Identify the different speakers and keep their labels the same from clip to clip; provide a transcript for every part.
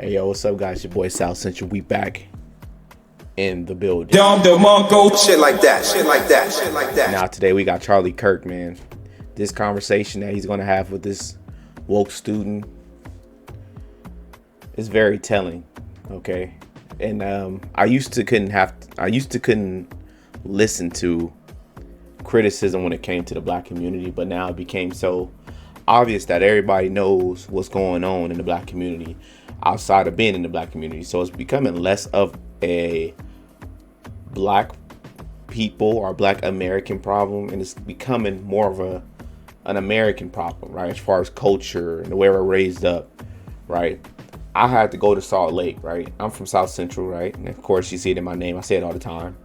Speaker 1: Hey, yo, what's up, guys? Your boy South Central. We back in the building.
Speaker 2: Shit like that.
Speaker 1: Now, today we got Charlie Kirk, man. This conversation that he's going to have with this woke student is very telling, okay? And I used to couldn't listen to criticism when it came to the black community, but now it became so obvious that everybody knows what's going on in the black community outside of being in the black community. So it's becoming less of a black people or black American problem, and it's becoming more of an American problem, right? As far as culture and the way we're raised up, right? I had to go to Salt Lake, right? I'm from South Central, right? And of course you see it in my name. I say it all the time.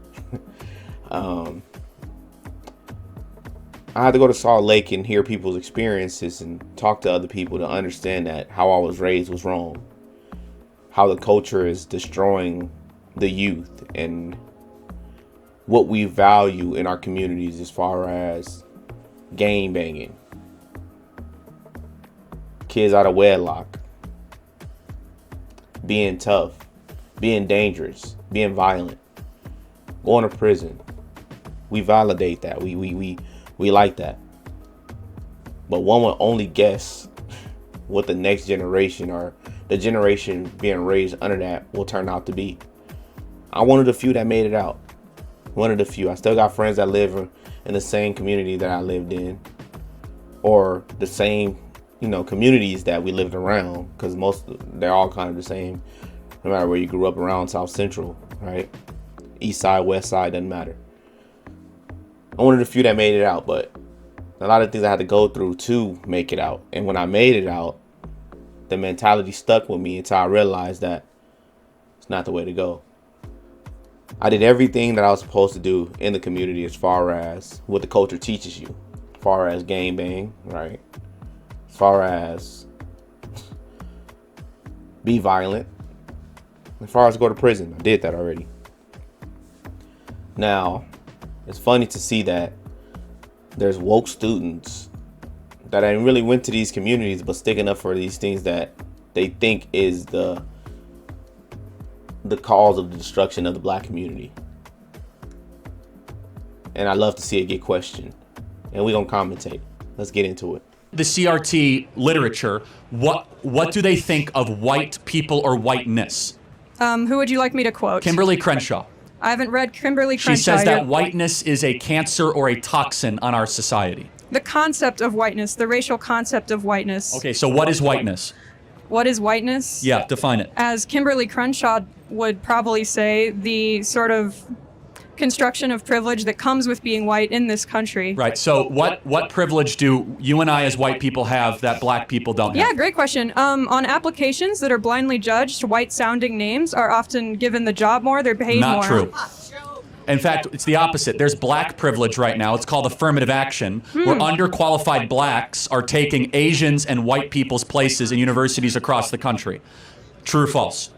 Speaker 1: I had to go to Salt Lake and hear people's experiences and talk to other people to understand that how I was raised was wrong. How the culture is destroying the youth and what we value in our communities as far as gang banging, kids out of wedlock, being tough, being dangerous, being violent, going to prison. We validate that. We like that. But one would only guess what the next generation or the generation being raised under that will turn out to be. I'm one of the few that made it out. One of the few. I still got friends that live in the same community that I lived in, or the same, communities that we lived around, because they're all kind of the same, no matter where you grew up around South Central, right? East side, west side, doesn't matter. I'm one of the few that made it out, but a lot of things I had to go through to make it out. And when I made it out, the mentality stuck with me until I realized that it's not the way to go. I did everything that I was supposed to do in the community as far as what the culture teaches you, as far as gang bang, right? As far as be violent, as far as go to prison. I did that already. Now, it's funny to see that there's woke students that ain't really went to these communities but sticking up for these things that they think is the cause of the destruction of the black community. And I love to see it get questioned. And we're going to commentate. Let's get into it.
Speaker 3: The CRT literature, what do they think of white people or whiteness?
Speaker 4: Who would you like me to quote?
Speaker 3: Kimberly Crenshaw.
Speaker 4: I haven't read Kimberly Crenshaw.
Speaker 3: She says that whiteness is a cancer or a toxin on our society.
Speaker 4: The concept of whiteness, the racial concept of whiteness.
Speaker 3: Okay, so what is whiteness?
Speaker 4: What is whiteness?
Speaker 3: Yeah, define it.
Speaker 4: As Kimberly Crenshaw would probably say, the sort of construction of privilege that comes with being white in this country.
Speaker 3: Right, so what privilege do you and I as white people have that black people don't have?
Speaker 4: Yeah, great question. On applications that are blindly judged, white-sounding names are often given the job more, they're paid more.
Speaker 3: Not true. In fact, it's the opposite. There's black privilege right now. It's called affirmative action, where underqualified blacks are taking Asians and white people's places in universities across the country. True or false?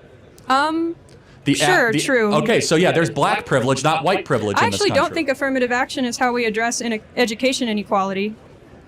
Speaker 4: True.
Speaker 3: Okay, so yeah, there's black privilege, not white privilege in this country.
Speaker 4: I actually don't think affirmative action is how we address education inequality.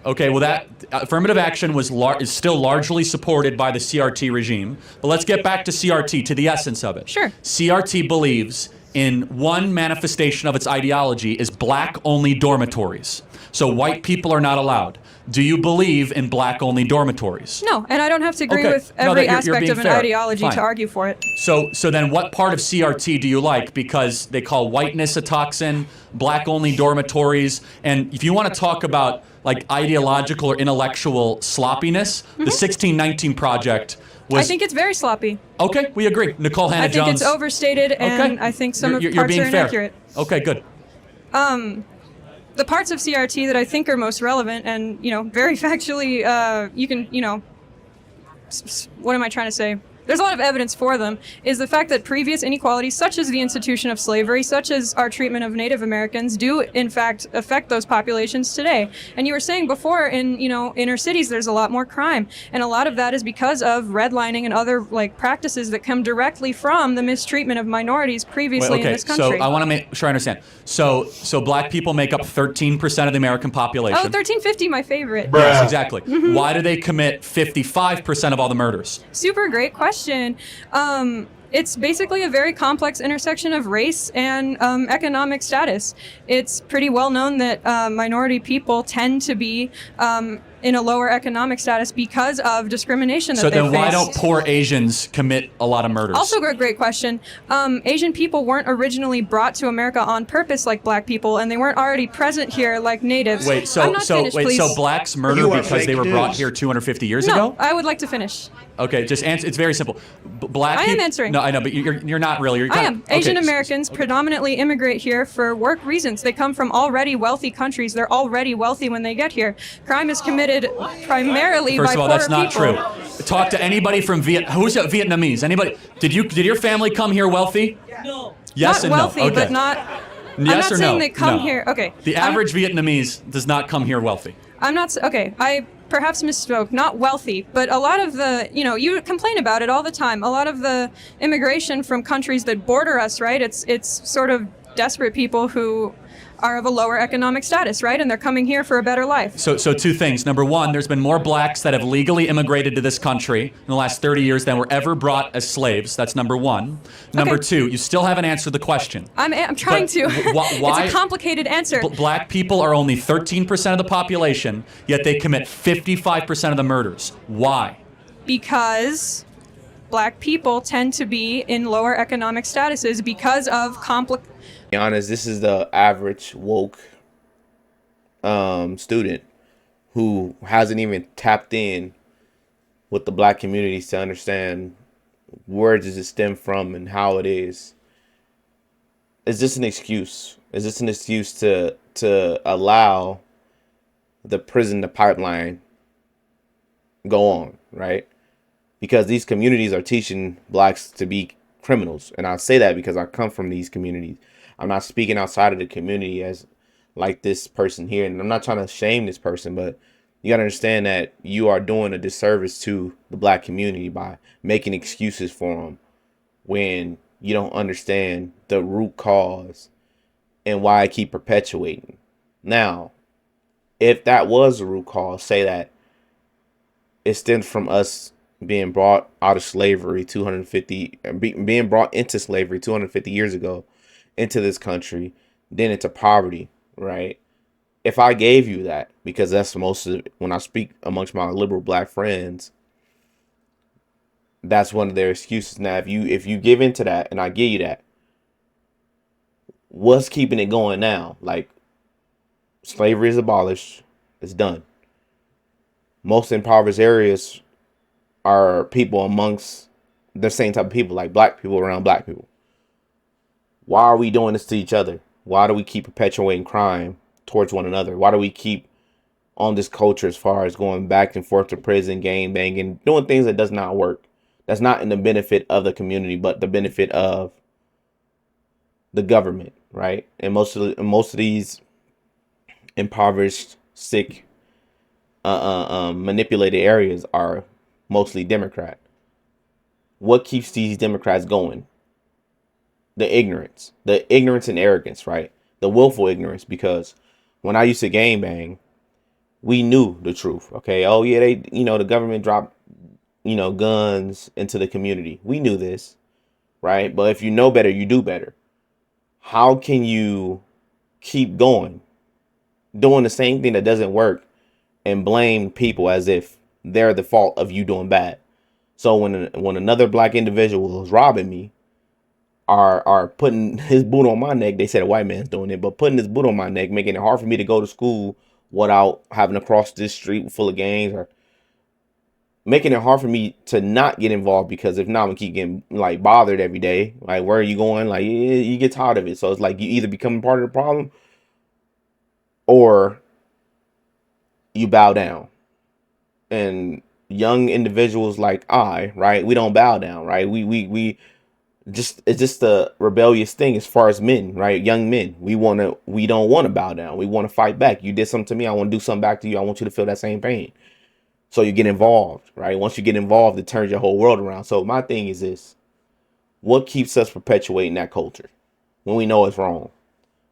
Speaker 3: Okay, well, that affirmative action is still largely supported by the CRT regime. But let's get back to CRT, to the essence of it.
Speaker 4: Sure.
Speaker 3: CRT believes in one manifestation of its ideology is black-only dormitories. So white people are not allowed. Do you believe in black-only dormitories?
Speaker 4: No, and I don't have to agree with every aspect of an ideology to argue for it.
Speaker 3: So then what part of CRT do you like? Because they call whiteness a toxin, black-only dormitories, and if you want to talk about like ideological or intellectual sloppiness, the 1619 Project was...
Speaker 4: I think it's very sloppy.
Speaker 3: Okay, we agree. Nicole Hannah-Jones.
Speaker 4: I think it's overstated, and I think some of the parts are inaccurate.
Speaker 3: Okay, good.
Speaker 4: The parts of CRT that I think are most relevant and, very factually, you can, what am I trying to say? There's a lot of evidence for them, is the fact that previous inequalities, such as the institution of slavery, such as our treatment of Native Americans, do in fact affect those populations today. And you were saying before, in inner cities, there's a lot more crime, and a lot of that is because of redlining and other practices that come directly from the mistreatment of minorities previously in this country.
Speaker 3: So I want to make sure I understand. So black people make up 13% of the American population.
Speaker 4: Oh, 1350, my favorite.
Speaker 3: Yes, exactly. Why do they commit 55% of all the murders?
Speaker 4: Super great question. question. It's basically a very complex intersection of race and economic status. It's pretty well known that minority people tend to be in a lower economic status because of discrimination that
Speaker 3: So
Speaker 4: they
Speaker 3: then why
Speaker 4: face.
Speaker 3: don't poor Asians commit a lot of murders?
Speaker 4: Also a great question. Asian people weren't originally brought to America on purpose like black people, and they weren't already present here like natives.
Speaker 3: Wait,
Speaker 4: I'm
Speaker 3: so
Speaker 4: not finished, please.
Speaker 3: so blacks murder
Speaker 2: You are
Speaker 3: because they
Speaker 2: fake
Speaker 3: were brought
Speaker 2: news.
Speaker 3: here 250 years
Speaker 4: No,
Speaker 3: ago?
Speaker 4: I would like to finish.
Speaker 3: Okay, just answer. It's very simple. Black
Speaker 4: I am
Speaker 3: peop-
Speaker 4: answering.
Speaker 3: No, I know, but you're not really. You're
Speaker 4: I
Speaker 3: kinda-
Speaker 4: am.
Speaker 3: okay,
Speaker 4: Asian Americans predominantly immigrate here for work reasons. They come from already wealthy countries. They're already wealthy when they get here. Crime is committed primarily
Speaker 3: First
Speaker 4: by
Speaker 3: of all,
Speaker 4: poorer
Speaker 3: that's not
Speaker 4: people.
Speaker 3: true. Talk to anybody from who's Vietnamese? Anybody? Did your family come here wealthy?
Speaker 5: No.
Speaker 3: Yes
Speaker 4: Not
Speaker 3: and
Speaker 4: wealthy,
Speaker 3: no. Okay.
Speaker 4: but not. I'm
Speaker 3: Yes
Speaker 4: not
Speaker 3: or
Speaker 4: saying
Speaker 3: no?
Speaker 4: they come
Speaker 3: No.
Speaker 4: here. Okay.
Speaker 3: The average Vietnamese does not come here wealthy.
Speaker 4: I'm not. Okay. I perhaps misspoke. Not wealthy, but a lot of the. You complain about it all the time. A lot of the immigration from countries that border us, right? It's sort of desperate people who are of a lower economic status, right? And they're coming here for a better life.
Speaker 3: So two things. Number one, there's been more blacks that have legally immigrated to this country in the last 30 years than were ever brought as slaves. That's number one. Number
Speaker 4: Okay.
Speaker 3: two, you still haven't answered the question.
Speaker 4: I'm trying
Speaker 3: But
Speaker 4: to.
Speaker 3: why?
Speaker 4: It's a complicated answer.
Speaker 3: Black people are only 13% of the population, yet they commit 55% of the murders. Why?
Speaker 4: Because black people tend to be in lower economic statuses because of
Speaker 1: Be honest, this is the average woke student who hasn't even tapped in with the black communities to understand where does it stem from and how it is. Is this an excuse? Is this an excuse to allow the prison, the pipeline go on, right? Because these communities are teaching blacks to be criminals. And I say that because I come from these communities. I'm not speaking outside of the community as like this person here. And I'm not trying to shame this person, but you got to understand that you are doing a disservice to the black community by making excuses for them when you don't understand the root cause and why I keep perpetuating. Now, if that was the root cause, say that it stems from us being brought out of slavery 250, being brought into slavery 250 years ago into this country, then into poverty, right? If I gave you that, because that's most of when I speak amongst my liberal black friends, that's one of their excuses. Now, if you give into that and I give you that, what's keeping it going now? Like, slavery is abolished, it's done. Most impoverished areas are people amongst the same type of people, like black people around black people. Why are we doing this to each other? Why do we keep perpetuating crime towards one another? Why do we keep on this culture as far as going back and forth to prison, gang banging, doing things that does not work? That's not in the benefit of the community, but the benefit of the government, right? And most of these impoverished, sick, manipulated areas are mostly Democrat. What keeps these Democrats going? The ignorance and arrogance, right? The willful ignorance, because when I used to gang bang, we knew the truth. Okay. Oh yeah, the government dropped, guns into the community. We knew this, right? But if you know better, you do better. How can you keep going, doing the same thing that doesn't work and blame people as if they're the fault of you doing bad? So when another black individual was robbing me, are putting his boot on my neck, they said a white man's doing it, but putting his boot on my neck, making it hard for me to go to school without having to cross this street full of gangs, or making it hard for me to not get involved, because if not, I'm gonna keep getting like bothered every day. Like, where are you going? Like, you get tired of it. So it's like you either become part of the problem or you bow down. And young individuals like right, we don't bow down, right? We it's just a rebellious thing as far as men, right? Young men, we don't want to bow down. We want to fight back. You did something to me, I want to do something back to you. I want you to feel that same pain. So you get involved, right? Once you get involved, it turns your whole world around. So my thing is this: what keeps us perpetuating that culture when we know it's wrong?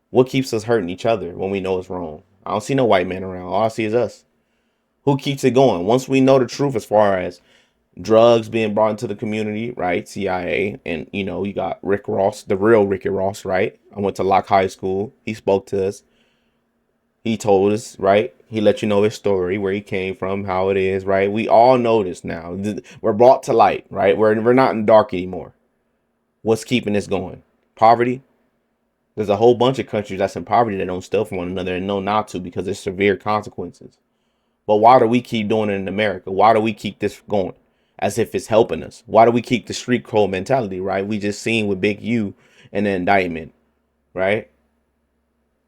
Speaker 1: What keeps us hurting each other when we know it's wrong? I don't see no white man around. All I see is us. Who keeps it going? Once we know the truth as far as drugs being brought into the community, right? CIA, and you got Rick Ross, the real Ricky Ross, right? I went to Locke High School. He spoke to us. He told us, right? He let you know his story, where he came from, how it is, right? We all know this now. We're brought to light, right? We're not in the dark anymore. What's keeping this going? Poverty. There's a whole bunch of countries that's in poverty that don't steal from one another and know not to because there's severe consequences. But why do we keep doing it in America? Why do we keep this going as if it's helping us? Why do we keep the street code mentality, right? We just seen with Big U and the indictment, right?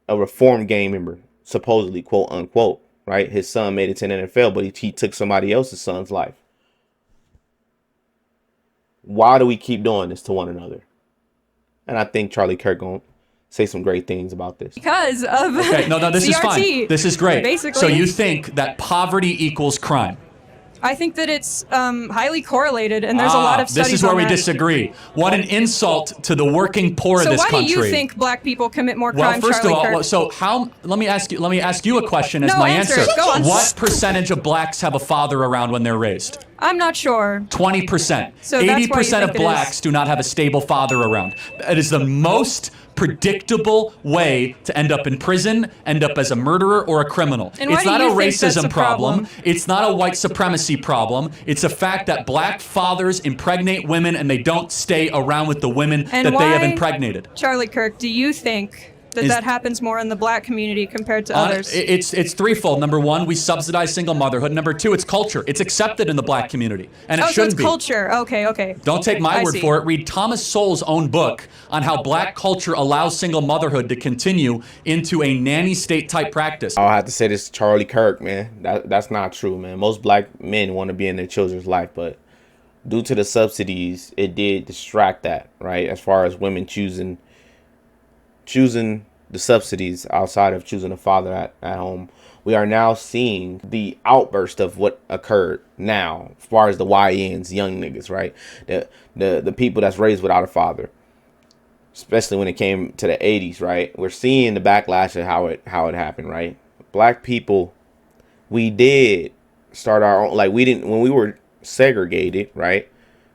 Speaker 1: A reform game member, supposedly, quote unquote, right? His son made it to the NFL, but he took somebody else's son's life. Why do we keep doing this to one another? And I think Charlie Kirk gonna say some great things about this.
Speaker 4: Because of
Speaker 3: Okay, no, this is
Speaker 4: CRT,
Speaker 3: fine. This is great.
Speaker 4: Basically,
Speaker 3: So you think that poverty equals crime?
Speaker 4: I think that it's highly correlated, and there's a lot of studies
Speaker 3: This is where
Speaker 4: on
Speaker 3: we
Speaker 4: that.
Speaker 3: disagree. What an insult to the working poor
Speaker 4: So
Speaker 3: of this
Speaker 4: why
Speaker 3: country.
Speaker 4: do you think black people commit more
Speaker 3: Well,
Speaker 4: crime,
Speaker 3: first
Speaker 4: Charlie
Speaker 3: of all,
Speaker 4: Kirk?
Speaker 3: so how? Let me ask you a question as
Speaker 4: No,
Speaker 3: my
Speaker 4: answer
Speaker 3: answer.
Speaker 4: it. Go on.
Speaker 3: What percentage of blacks have a father around when they're raised?
Speaker 4: I'm not sure.
Speaker 3: 20%.
Speaker 4: So that's why you
Speaker 3: 80% of
Speaker 4: think it
Speaker 3: blacks
Speaker 4: is.
Speaker 3: do not have a stable father around. It is the most predictable way to end up in prison, end up as a murderer or a criminal.
Speaker 4: And why
Speaker 3: It's
Speaker 4: do
Speaker 3: not a
Speaker 4: you think that's
Speaker 3: racism
Speaker 4: a problem?
Speaker 3: It's not a white supremacy problem. It's a fact that black fathers impregnate women and they don't stay around with the women
Speaker 4: And
Speaker 3: that they have
Speaker 4: why-
Speaker 3: impregnated.
Speaker 4: Charlie Kirk, do you think that
Speaker 3: Is-
Speaker 4: that happens more in the black community compared to others?
Speaker 3: It's threefold. Number one, we subsidize single motherhood. Number two, it's culture. It's accepted in the black community, and it
Speaker 4: so
Speaker 3: shouldn't
Speaker 4: it's
Speaker 3: be.
Speaker 4: culture. Okay.
Speaker 3: Don't take my
Speaker 4: I
Speaker 3: word
Speaker 4: see.
Speaker 3: for it. Read Thomas Sowell's own book on how black culture allows single motherhood to continue into a nanny state type practice.
Speaker 1: I'll have to say this to Charlie Kirk, man. That's not true, man. Most black men want to be in their children's life, but due to the subsidies, it did distract that, right? As far as women choosing the subsidies outside of choosing a father at home, we are now seeing the outburst of what occurred now, as far as the YNs, young niggas, right? The people that's raised without a father, especially when it came to the 80s, right? We're seeing the backlash of how it happened, right? Black people, we did start our own, like we didn't, when we were segregated, right?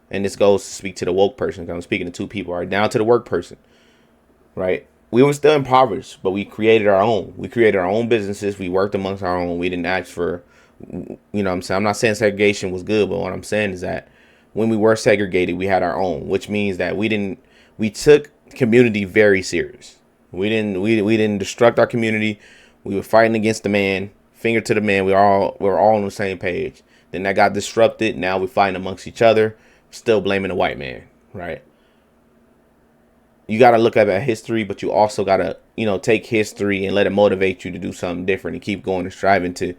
Speaker 1: And this goes to speak to the woke person, 'cause I'm speaking to two people, right? Down to the work person, right? We were still impoverished, but we created our own. We created our own businesses. We worked amongst our own. We didn't ask for, you know what I'm saying? I'm not saying segregation was good, but what I'm saying is that when we were segregated, we had our own, which means that we took community very serious. We didn't destruct our community. We were fighting against the man, finger to the man. We were all on the same page. Then that got disrupted. Now we're fighting amongst each other, still blaming the white man, right? You got to look at that history, but you also got to, take history and let it motivate you to do something different and keep going and striving to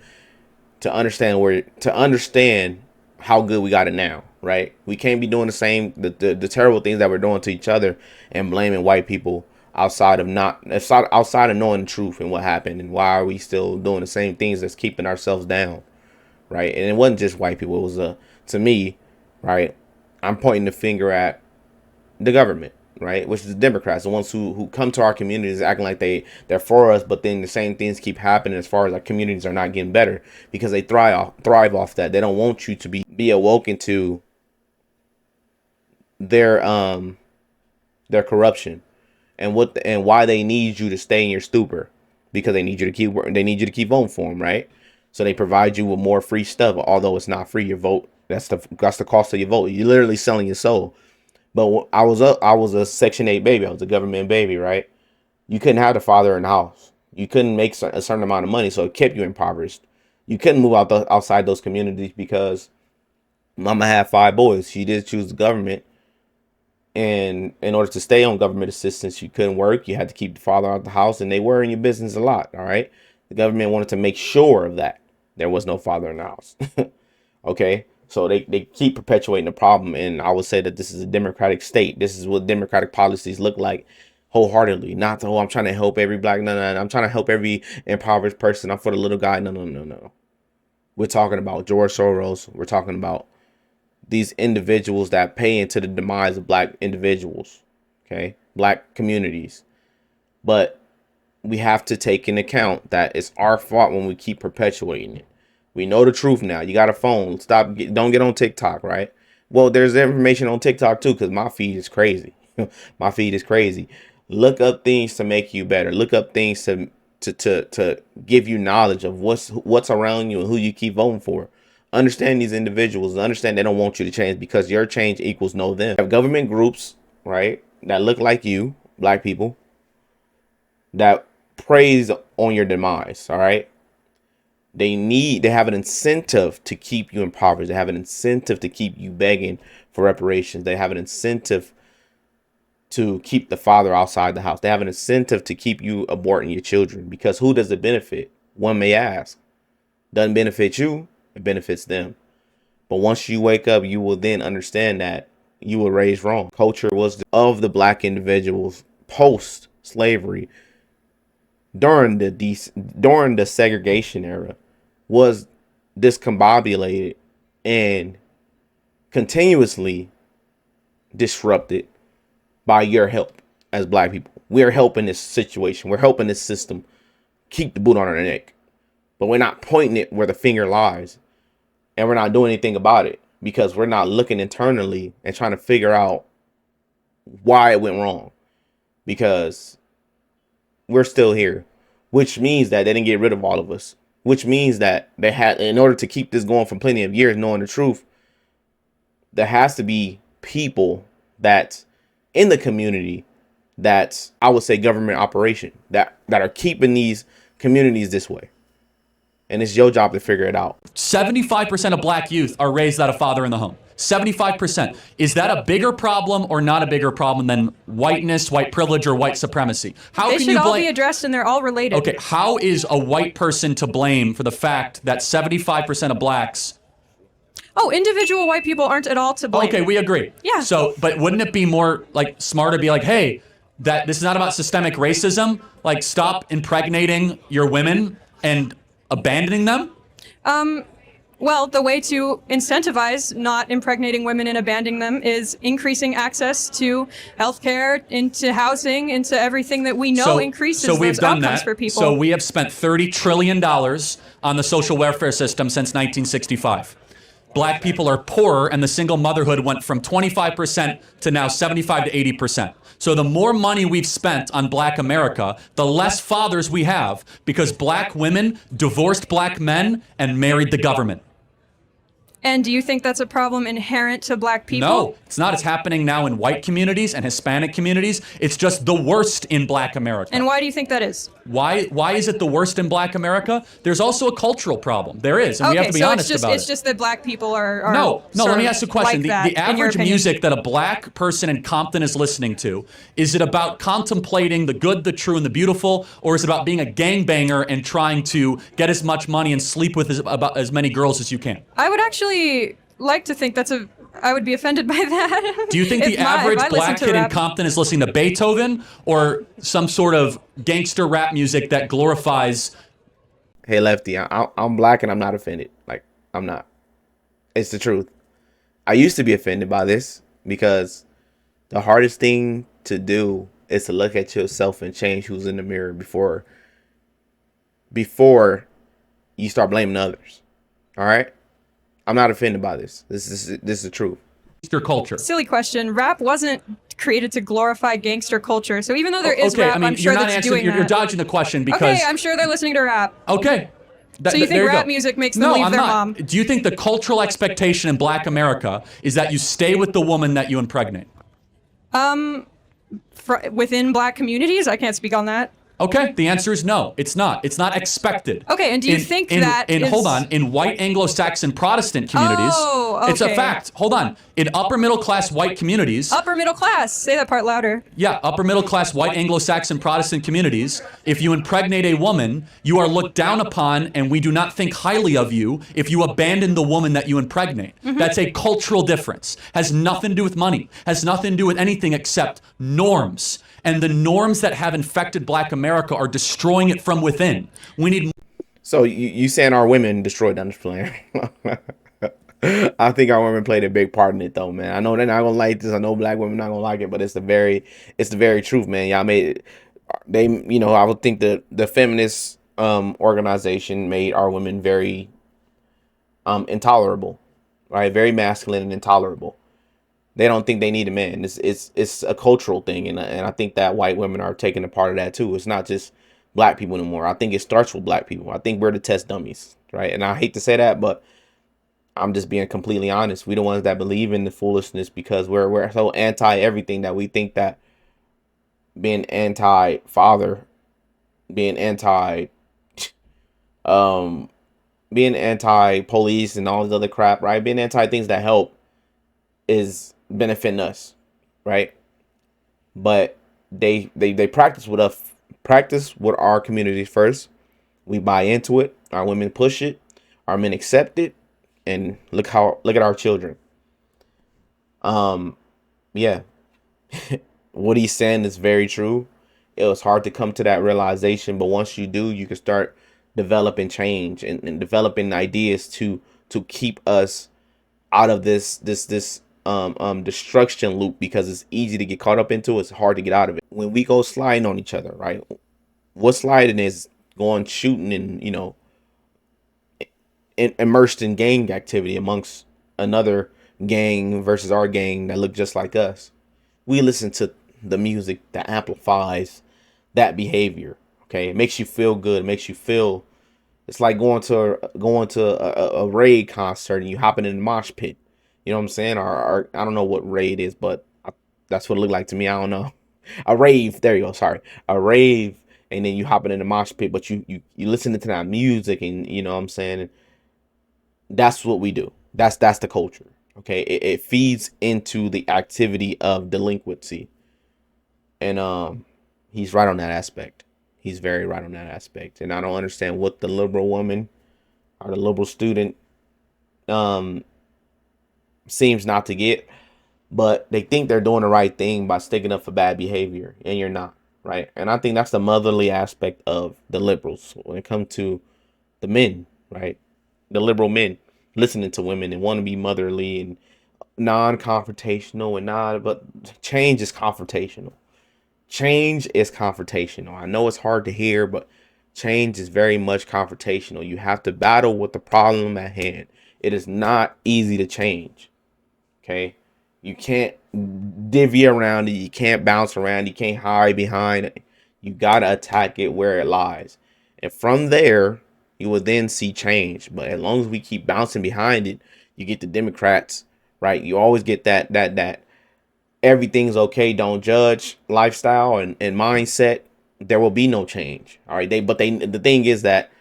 Speaker 1: understand how good we got it now, right? We can't be doing the terrible things that we're doing to each other and blaming white people outside of knowing the truth and what happened, and why are we still doing the same things that's keeping ourselves down, right? And it wasn't just white people. It was to me, right? I'm pointing the finger at the government, right? Which is the Democrats, the ones who come to our communities acting like they're for us, but then the same things keep happening as far as our communities are not getting better because they thrive off that. They don't want you to be awoken to their corruption and why they need you to stay in your stupor, because they need you to keep voting for them, right? So they provide you with more free stuff, although it's not free. Your vote, that's the cost of your vote. You're literally selling your soul. But I was a Section 8 baby. I was a government baby, right? You couldn't have the father in the house. You couldn't make a certain amount of money, so it kept you impoverished. You couldn't move outside those communities because mama had 5 boys. She did choose the government. And in order to stay on government assistance, you couldn't work. You had to keep the father out of the house, and they were in your business a lot, all right? The government wanted to make sure of that. There was no father in the house, okay? So they keep perpetuating the problem, and I would say that this is a democratic state. This is what democratic policies look like wholeheartedly. Not the whole, I'm trying to help every black, no, I'm trying to help every impoverished person. I'm for the little guy. No. We're talking about George Soros. We're talking about these individuals that pay into the demise of black individuals, okay? Black communities. But we have to take into account that it's our fault when we keep perpetuating it. We know the truth now. You got a phone. Don't get on TikTok, right? Well, there's information on TikTok too, because my feed is crazy. My feed is crazy. Look up things to make you better. Look up things to give you knowledge of what's around you and who you keep voting for. Understand these individuals. Understand they don't want you to change because your change equals no them. Have government groups, right, that look like you, black people, that preys on your demise. All right. They have an incentive to keep you impoverished. They have an incentive to keep you begging for reparations. They have an incentive to keep the father outside the house. They have an incentive to keep you aborting your children, because who does it benefit? One may ask. Doesn't benefit you, it benefits them. But once you wake up, you will then understand that you were raised wrong. Culture was of the black individuals post slavery, during the segregation era, was discombobulated and continuously disrupted by your help as black people. We're helping this situation. We're helping this system keep the boot on our neck. But we're not pointing it where the finger lies. And we're not doing anything about it because we're not looking internally and trying to figure out why it went wrong. Because we're still here, which means that they didn't get rid of all of us. Which means that they had, in order to keep this going for plenty of years, knowing the truth, there has to be people that in the community that I would say government operation that are keeping these communities this way. And it's your job to figure it out.
Speaker 3: 75% of black youth are raised without a father in the home. 75%. Is that a bigger problem or not a bigger problem than whiteness, white privilege, or white supremacy? How
Speaker 4: They
Speaker 3: can
Speaker 4: should
Speaker 3: you
Speaker 4: all
Speaker 3: blame?
Speaker 4: be addressed, and they're all related.
Speaker 3: Okay, how is a white person to blame for the fact that 75% of blacks?
Speaker 4: Oh, individual white people aren't at all to blame.
Speaker 3: Okay, we agree.
Speaker 4: Yeah.
Speaker 3: So, but wouldn't it be more like smarter to be like, hey, that this is not about systemic racism. Like, stop impregnating your women and abandoning them?
Speaker 4: Well, the way to incentivize not impregnating women and abandoning them is increasing access to healthcare, into housing, into everything that we know increases those outcomes for people.
Speaker 3: So we have spent $30 trillion on the social welfare system since 1965. Black people are poorer, and the single motherhood went from 25% to now 75 to 80%. So the more money we've spent on black America, the less fathers we have, because black women divorced black men and married the government.
Speaker 4: And do you think that's a problem inherent to black people?
Speaker 3: No, it's not. It's happening now in white communities and Hispanic communities. It's just the worst in black America.
Speaker 4: And why do you think that is?
Speaker 3: Why is it the worst in black America? There's also a cultural problem. There is, and we have to be honest about it.
Speaker 4: It's just that black people are
Speaker 3: No, let me ask you a question.
Speaker 4: Like
Speaker 3: the average music that a black person in Compton is listening to, is it about contemplating the good, the true, and the beautiful, or is it about being a gangbanger and trying to get as much money and sleep with about as many girls as you can?
Speaker 4: I would actually like to think I would be offended by that.
Speaker 3: Do you think the average black kid in Compton is listening to Beethoven or some sort of gangster rap music that glorifies?
Speaker 1: Hey, Lefty, I'm black and I'm not offended. Like, I'm not. It's the truth. I used to be offended by this because the hardest thing to do is to look at yourself and change who's in the mirror before you start blaming others. All right? I'm not offended by this. This is the truth.
Speaker 3: Gangster culture.
Speaker 4: Silly question. Rap wasn't created to glorify gangster culture. So even though there is rap, I'm sure that's doing that.
Speaker 3: You're dodging the question because...
Speaker 4: Okay, I'm sure they're listening to rap.
Speaker 3: Okay.
Speaker 4: So you think rap music makes them leave their mom?
Speaker 3: Do you think the cultural expectation in black America is that you stay with the woman that you impregnate?
Speaker 4: Within black communities? I can't speak on that.
Speaker 3: Okay, the answer is no. It's not. It's not expected.
Speaker 4: Okay, and do you think that
Speaker 3: hold on, in white Anglo-Saxon Protestant communities, it's a fact. Hold on. In upper middle class white communities.
Speaker 4: Upper middle class. Say that part louder.
Speaker 3: Yeah, upper middle class white Anglo-Saxon Protestant communities, if you impregnate a woman, you are looked down upon and we do not think highly of you if you abandon the woman that you impregnate. Mm-hmm. That's a cultural difference. Has nothing to do with money. Has nothing to do with anything except norms. And the norms that have infected black America are destroying it from within. We need...
Speaker 1: So you saying our women destroyed on this plan? I think our women played a big part in it, though, man. I know they're not gonna like this. I know black women not gonna like it, but it's the very truth, man. Y'all made it. I would think the feminist organization made our women very intolerable, right? Very masculine and intolerable. They don't think they need a man. It's a cultural thing, and I think that white women are taking a part of that too. It's not just black people anymore. I think it starts with black people. I think we're the test dummies, right? And I hate to say that, but I'm just being completely honest. We the ones that believe in the foolishness because we're so anti everything that we think that being anti father, being anti being anti police and all this other crap, right? Being anti things that help is benefiting us, right? But they practice with our communities first. We buy into it. Our women push it. Our men accept it. And look at our children. Yeah. What he's saying is very true. It was hard to come to that realization, but once you do, you can start developing change and developing ideas to keep us out of this destruction loop, because it's easy to get caught up into. It's hard to get out of it. When we go sliding on each other, right? What sliding is going shooting and, you know, immersed in gang activity amongst another gang versus our gang that look just like us. We listen to the music that amplifies that behavior. Okay, it makes you feel good. It makes you feel. It's like going to a raid concert and you hopping in the mosh pit. You know what I'm saying? Or I don't know what raid is, but that's what it looked like to me. I don't know. A rave. There you go. Sorry, a rave. And then you hopping in the mosh pit, but you listening to that music, and you know what I'm saying. And that's what we do. That's the culture. Okay, it feeds into the activity of delinquency, and he's right on that aspect. He's very right on that aspect, and I don't understand what the liberal woman or the liberal student seems not to get, but they think they're doing the right thing by sticking up for bad behavior, and you're not, right? And I think that's the motherly aspect of the liberals when it comes to the men, right? The liberal men listening to women and want to be motherly and non-confrontational and not, but change is confrontational. Change is confrontational. I know it's hard to hear, but change is very much confrontational. You have to battle with the problem at hand. It is not easy to change. Okay, you can't divvy around it. You can't bounce around. You can't hide behind it. You gotta attack it where it lies, and from there you will then see change. But as long as we keep bouncing behind it, you get the Democrats, right? You always get that everything's okay, don't judge lifestyle and mindset. There will be no change. All right. The thing is that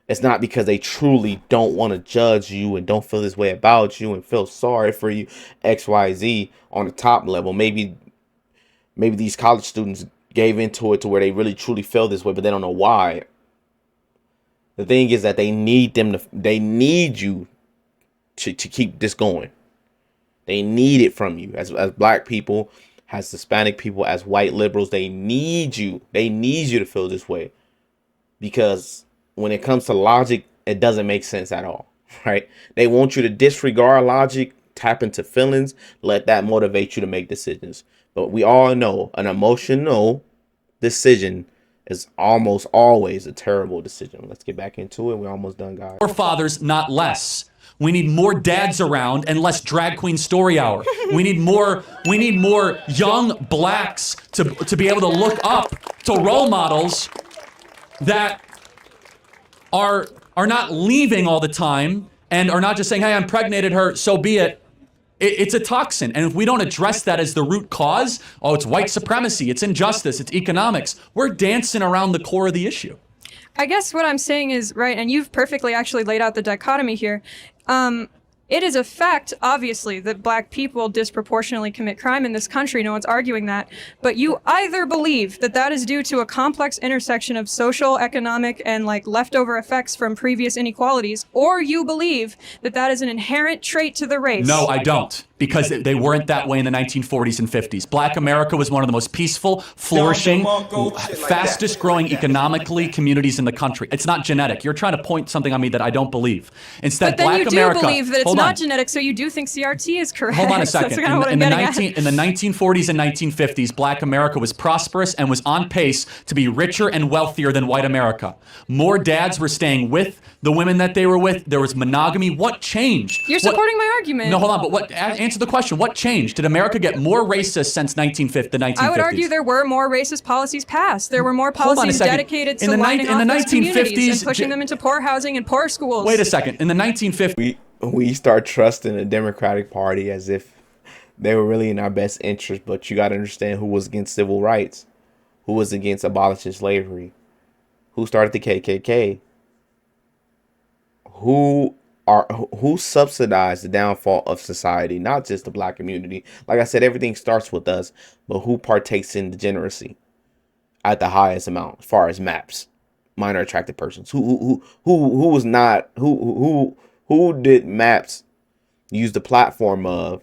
Speaker 1: it's not because they truly don't want to judge you and don't feel this way about you and feel sorry for you, XYZ on the top level. Maybe these college students gave into it to where they really truly feel this way, but they don't know why. The thing is that they need you to keep this going. They need it from you as black people, as Hispanic people, as white liberals. They need you. They need you to feel this way, because when it comes to logic, it doesn't make sense at all, right? They want you to disregard logic, tap into feelings, let that motivate you to make decisions. But we all know an emotional decision is almost always a terrible decision. Let's get back into it. We're almost done, guys.
Speaker 3: More fathers, not less. We need more dads around and less drag queen story hour. We need more young blacks to be able to look up to role models that are not leaving all the time and are not just saying, hey, I impregnated her, so be it. It's a toxin. And if we don't address that as the root cause, oh, it's white supremacy, it's injustice, it's economics, we're dancing around the core of the issue.
Speaker 4: I guess what I'm saying is, right, and you've perfectly actually laid out the dichotomy here. It is a fact, obviously, that black people disproportionately commit crime in this country. No one's arguing that. But you either believe that that is due to a complex intersection of social, economic, and like leftover effects from previous inequalities, or you believe that that is an inherent trait to the race.
Speaker 3: No, I don't. because they weren't that way in the 1940s and 50s. Black America was one of the most peaceful, flourishing, fastest growing economically communities in the country. It's not genetic. You're trying to point something on me that I don't believe. Instead,
Speaker 4: But then
Speaker 3: Black
Speaker 4: you do
Speaker 3: America,
Speaker 4: believe that it's
Speaker 3: hold
Speaker 4: not
Speaker 3: on.
Speaker 4: genetic, so you do think CRT is correct.
Speaker 3: Hold on a
Speaker 4: That's
Speaker 3: second.
Speaker 4: kinda what I'm
Speaker 3: In the
Speaker 4: getting at.
Speaker 3: 1940s and 1950s, Black America was prosperous and was on pace to be richer and wealthier than white America. More dads were staying with the women that they were with. There was monogamy. What changed?
Speaker 4: You're supporting my argument.
Speaker 3: No, hold on. But answer the question. What changed? Did America get more racist since the 1950s?
Speaker 4: I would argue there were more racist policies passed. There were more
Speaker 3: Hold on a
Speaker 4: policies
Speaker 3: second.
Speaker 4: dedicated to
Speaker 3: In the
Speaker 4: lining
Speaker 3: in the
Speaker 4: off those communities
Speaker 3: 1950s,
Speaker 4: and pushing them into poor housing and poor schools.
Speaker 3: Wait a second. In the 1950s,
Speaker 1: We start trusting the Democratic Party as if they were really in our best interest, but you got to understand who was against civil rights, who was against abolishing slavery, who started the KKK, who subsidized the downfall of society, not just the black community. Like I said, everything starts with us, but who partakes in degeneracy at the highest amount as far as MAPS, minor attracted persons? Who was not who did MAPS use the platform of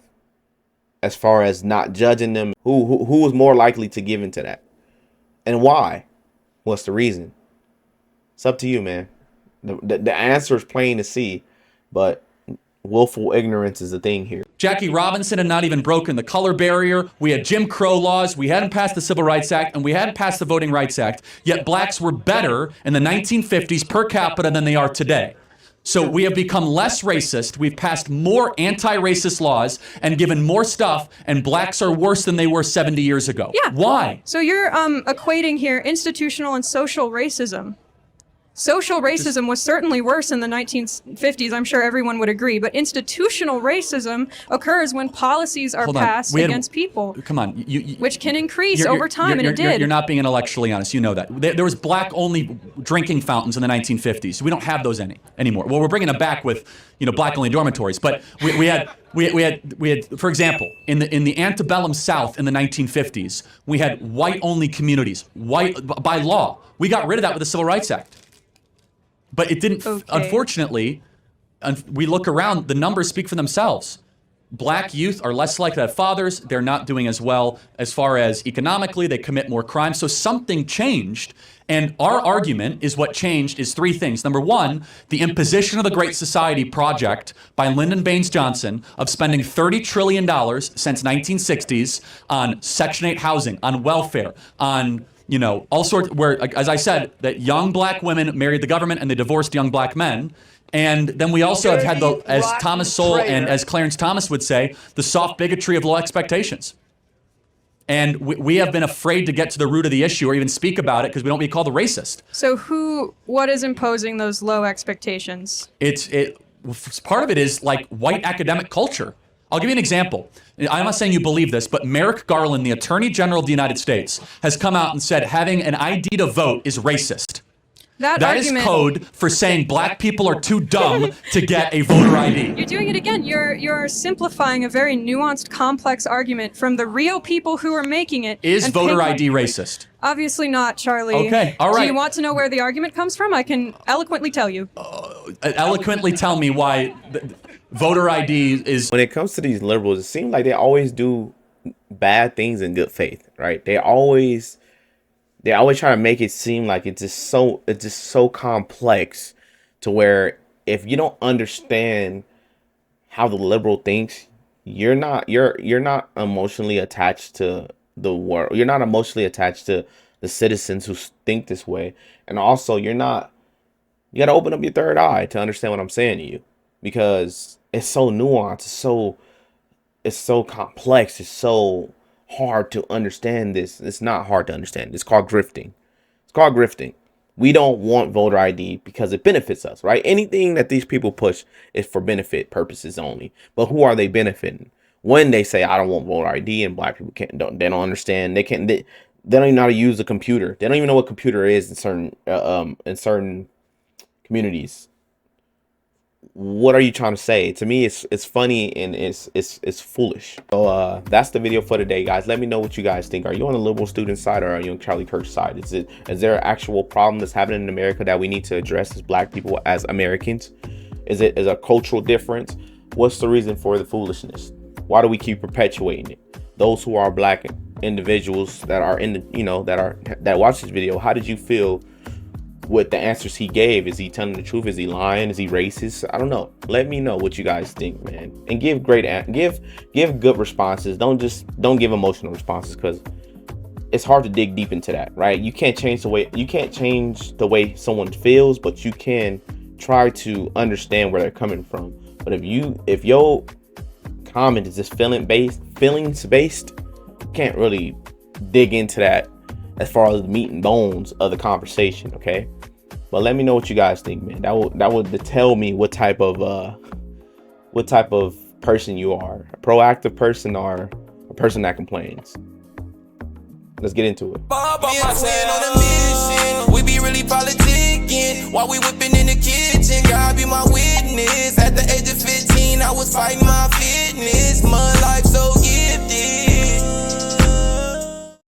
Speaker 1: as far as not judging them? Who was more likely to give into that, and why? What's the reason? It's up to you, man. The answer is plain to see, but willful ignorance is the thing here.
Speaker 3: Jackie Robinson had not even broken the color barrier. We had Jim Crow laws. We hadn't passed the Civil Rights Act, and we hadn't passed the Voting Rights Act. Yet blacks were better in the 1950s per capita than they are today. So we have become less racist. We've passed more anti-racist laws and given more stuff, and blacks are worse than they were 70 years ago.
Speaker 4: Yeah.
Speaker 3: Why?
Speaker 4: So you're equating here institutional and social racism. Social racism was certainly worse in the 1950s. I'm sure everyone would agree. But institutional racism occurs when policies are passed against people.
Speaker 3: Come on.
Speaker 4: Which can increase over time, and it did.
Speaker 3: You're not being intellectually honest. You know that. There was black-only drinking fountains in the 1950s. We don't have those anymore. Well, we're bringing them back with, black-only dormitories. But we had, for example, in the antebellum South in the 1950s, we had white-only communities. By law. We got rid of that with the Civil Rights Act. But it didn't, unfortunately, we look around, the numbers speak for themselves. Black youth are less likely to have fathers. They're not doing as well as far as economically. They commit more crime. So something changed. And our argument is what changed is three things. Number one, the imposition of the Great Society Project by Lyndon Baines Johnson of spending $30 trillion since 1960s on Section 8 housing, on welfare, on all sorts, where, as I said, that young black women married the government and they divorced young black men. And then we also have had as Thomas Sowell and as Clarence Thomas would say, the soft bigotry of low expectations. And we have been afraid to get to the root of the issue or even speak about it because we don't want to be called a racist.
Speaker 4: So what is imposing those low expectations?
Speaker 3: Part of it is like white academic culture. I'll give you an example. I'm not saying you believe this, but Merrick Garland, the Attorney General of the United States, has come out and said having an ID to vote is racist. That is code for saying black people are too dumb to get a voter ID.
Speaker 4: You're doing it again. You're simplifying a very nuanced, complex argument from the real people who are making it.
Speaker 3: Is voter ID racist?
Speaker 4: Obviously not, Charlie.
Speaker 3: Okay, all right.
Speaker 4: Do you want to know where the argument comes from? I can eloquently tell you.
Speaker 3: Eloquently tell me why voter ID is...
Speaker 1: When it comes to these liberals, it seems like they always do bad things in good faith, right? They always try to make it seem like it's just so complex to where if you don't understand how the liberal thinks, you're not emotionally attached to the world. You're not emotionally attached to the citizens who think this way. And also you got to open up your third eye to understand what I'm saying to you, because it's so nuanced. It's so complex. It's so hard to understand this. It's not hard to understand. It's called grifting. We don't want voter ID because it benefits us, right? Anything that these people push is for benefit purposes only. But who are they benefiting? When they say I don't want voter ID and black people they don't understand. They don't even know how to use a computer. They don't even know what computer is in certain communities. What are you trying to say? To me, it's funny and it's foolish. So that's the video for today, guys. Let me know what you guys think. Are you on the liberal student side or are you on Charlie Kirk's side? Is there an actual problem that's happening in America that we need to address as black people, as Americans? Is a cultural difference? What's the reason for the foolishness? Why do we keep perpetuating it? Those who are black individuals that are in the, you know, that watch this video, how did you feel with the answers he gave? Is he telling the truth? Is he lying? Is he racist? I don't know. Let me know what you guys think, man, and give good responses. Don't give emotional responses, because it's hard to dig deep into that, right? You can't change the way someone feels, but you can try to understand where they're coming from. But if your comment is just feelings based, you can't really dig into that as far as the meat and bones of the conversation, okay? But let me know what you guys think, man. That would tell me what type of person you are, a proactive person or a person that complains. Let's get into it.
Speaker 5: We be really politicking while we whipping in the kitchen. God be my witness. At the age of 15, I was fighting my